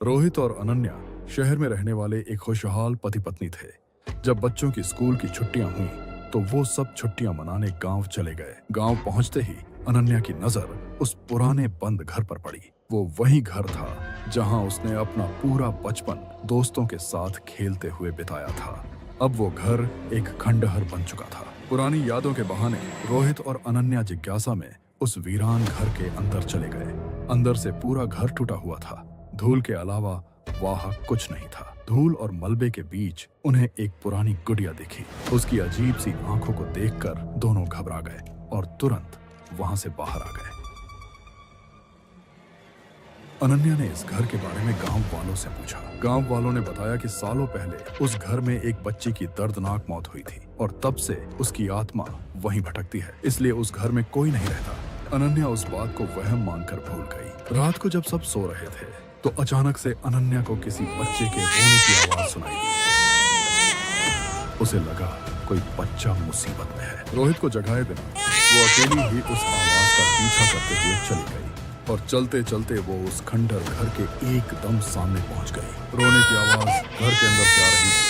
रोहित और अनन्या शहर में रहने वाले एक खुशहाल पति पत्नी थे। जब बच्चों की स्कूल की छुट्टियां हुई तो वो सब छुट्टियां मनाने गांव चले गए। गांव पहुंचते ही अनन्या की नजर उस पुराने बंद घर पर पड़ी। वो वही घर था जहां उसने अपना पूरा बचपन दोस्तों के साथ खेलते हुए बिताया था। अब वो घर एक खंडहर बन चुका था। पुरानी यादों के बहाने रोहित और अनन्या जिज्ञासा में उस वीरान घर के अंदर चले गए। अंदर से पूरा घर टूटा हुआ था। धूल के अलावा वहां कुछ नहीं था। धूल और मलबे के बीच उन्हें एक पुरानी गुड़िया दिखी। उसकी अजीब सी आंखों को देखकर दोनों घबरा गए और तुरंत वहां से बाहर आ गए। अनन्या ने इस घर के बारे में गांव वालों से पूछा। गांव वालों ने बताया कि सालों पहले उस घर में एक बच्ची की दर्दनाक मौत हुई थी और तब से उसकी आत्मा वहीं भटकती है, इसलिए उस घर में कोई नहीं रहता। अनन्या उस बात को वहम मानकर भूल गई। रात को जब सब सो रहे थे तो अचानक से अनन्या को किसी बच्चे के रोने की आवाज सुनाई दी। उसे लगा कोई बच्चा मुसीबत में है। रोहित को जगाए बिना वो अकेली ही उस आवाज का पीछा करते हुए चली गई और चलते चलते वो उस खंडर घर के एकदम सामने पहुंच गई। रोने की आवाज घर के अंदर से आ रही थी।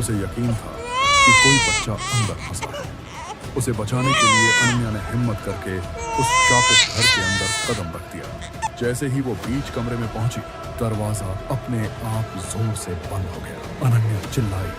उसे यकीन था कि कोई बच्चा अंदर फंसा है। उसे बचाने के लिए अनन्या ने हिम्मत करके उस शापित घर के अंदर कदम रख दिया। जैसे ही वो बीच कमरे में पहुंची, दरवाजा अपने आप जोर से बंद हो गया। अनन्या चिल्लाई,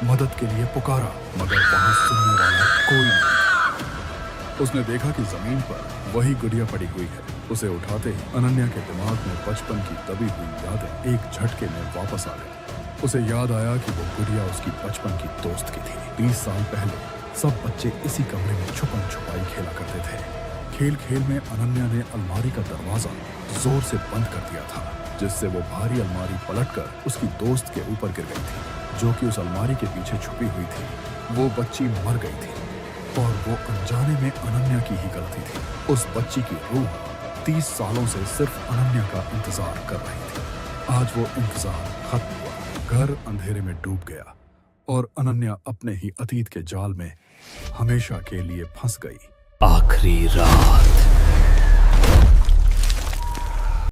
मदद के लिए पुकारा, मगर वहां सुनने वाला कोई नहीं। उसने देखा कि जमीन पर वही गुड़िया पड़ी हुई है। उसे उठाते ही अनन्या के दिमाग में बचपन की दबी हुई यादें एक झटके में वापस आ गई। उसे याद आया कि वो गुड़िया उसकी बचपन की दोस्त की थी। 20 साल पहले सब बच्चे इसी कमरे में छुपन छुपाई खेला करते थे। खेल खेल में अनन्या ने अलमारी का दरवाजा जोर से बंद कर दिया था, जिससे वो भारी अलमारी पलटकर उसकी दोस्त के ऊपर गिर गई थी, जो कि उस अलमारी के पीछे छुपी हुई थी। वो बच्ची मर गई थी और वो अनजाने में अनन्या की ही गलती थी। उस बच्ची की रूह 30 सालों से सिर्फ अनन्या का इंतजार कर रही थी। आज वो इंतजार खत्म हुआ। घर अंधेरे में डूब गया और अनन्या अपने ही अतीत के जाल में हमेशा के लिए फंस गई। आखिरी रात।